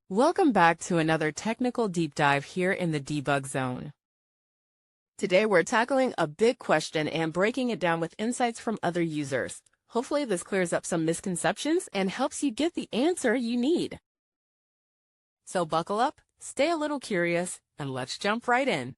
Welcome back to another technical deep dive here in the debug zone. Today we're tackling a big question and breaking it down with insights from other users. Hopefully this clears up some misconceptions and helps you get the answer you need. So buckle up, stay a little curious, and let's jump right in.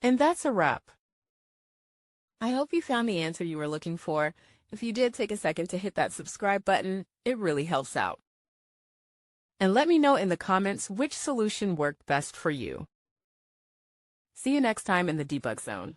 And that's a wrap. I hope you found the answer you were looking for. If you did, take a second to hit that subscribe button. It really helps out. And let me know in the comments which solution worked best for you. See you next time in the debug zone.